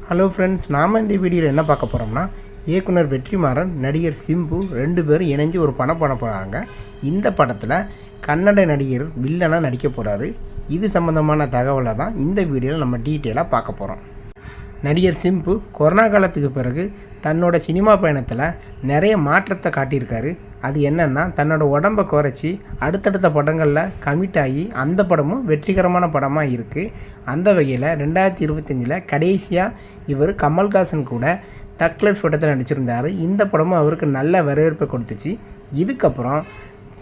Hello friends, நாம் இந்த வீடியோவில் என்ன பார்க்க போகிறோம்னா, இயக்குனர் வெற்றிமாறன், நடிகர் சிம்பு 2 பேரும் இணைஞ்சு ஒரு படம் பண்ண போகிறாங்க. இந்த படத்தில் கன்னட நடிகர் வில்லனாக நடிக்க போகிறாரு. இது சம்மந்தமான தகவலை தான் இந்த வீடியோவில் நம்ம டீட்டெயிலாக பார்க்க போகிறோம். நடிகர் சிம்பு கொரோனா காலத்துக்கு பிறகு தன்னோட சினிமா பயணத்தில் நிறைய மாற்றத்தை காட்டியிருக்காரு. அது என்னென்னா, தன்னோட உடம்பை குறைச்சி அடுத்தடுத்த படங்களில் கமிட் ஆகி அந்த படமும் வெற்றிகரமான படமாக இருக்குது. அந்த வகையில் 2025 கடைசியாக இவர் கமல்ஹாசன் கூட தக் லைஃப் படத்தில் நடிச்சிருந்தார். இந்த படமும் அவருக்கு நல்ல வரவேற்பை கொடுத்துச்சு. இதுக்கப்புறம்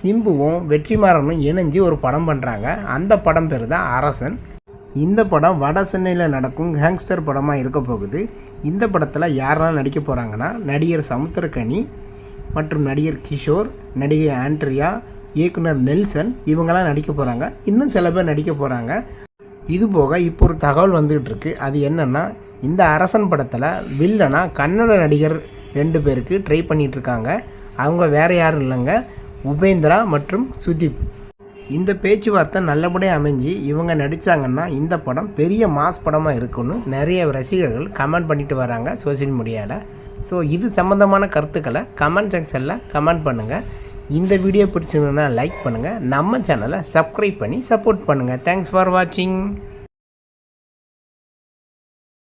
சிம்புவும் வெற்றிமாறனும் இணைஞ்சு ஒரு படம் பண்ணுறாங்க. அந்த படம் பேர் தான் அரசன். இந்த படம் வட சென்னையில் நடக்கும் கேங்ஸ்டர் படமாக இருக்க போகுது. இந்த படத்தில் யாரெல்லாம் நடிக்க போகிறாங்கன்னா, நடிகர் சமுத்திரக்கனி மற்றும் நடிகர் கிஷோர், நடிகை ஆண்ட்ரியா, இயக்குனர் நெல்சன் இவங்கெல்லாம் நடிக்க போகிறாங்க. இன்னும் சில பேர் நடிக்க போகிறாங்க. இதுபோக இப்போ ஒரு தகவல் வந்துக்கிட்டு இருக்குது. அது என்னென்னா, இந்த அரசன் படத்தில் வில்லனாக கன்னட நடிகர் 2 பேருக்கு ட்ரை பண்ணிகிட்ருக்காங்க. அவங்க வேறு யாரும் இல்லைங்க, உபேந்திரா மற்றும் சுதீப். இந்த பேச்சுவார்த்தை நல்லபடியாக அமைஞ்சு இவங்க நடித்தாங்கன்னா இந்த படம் பெரிய மாஸ் படமாக இருக்குன்னு நிறைய ரசிகர்கள் கமெண்ட் பண்ணிட்டு வராங்க சோசியல் மீடியாவில். ஸோ இது சம்மந்தமான கருத்துக்களை கமெண்ட் செக்ஷனில் கமெண்ட் பண்ணுங்கள். இந்த வீடியோ பிடிச்சிருந்ததுன்னா லைக் பண்ணுங்கள். நம்ம சேனலை சப்ஸ்கிரைப் பண்ணி சப்போர்ட் பண்ணுங்கள். தேங்க்ஸ் ஃபார் வாட்சிங்.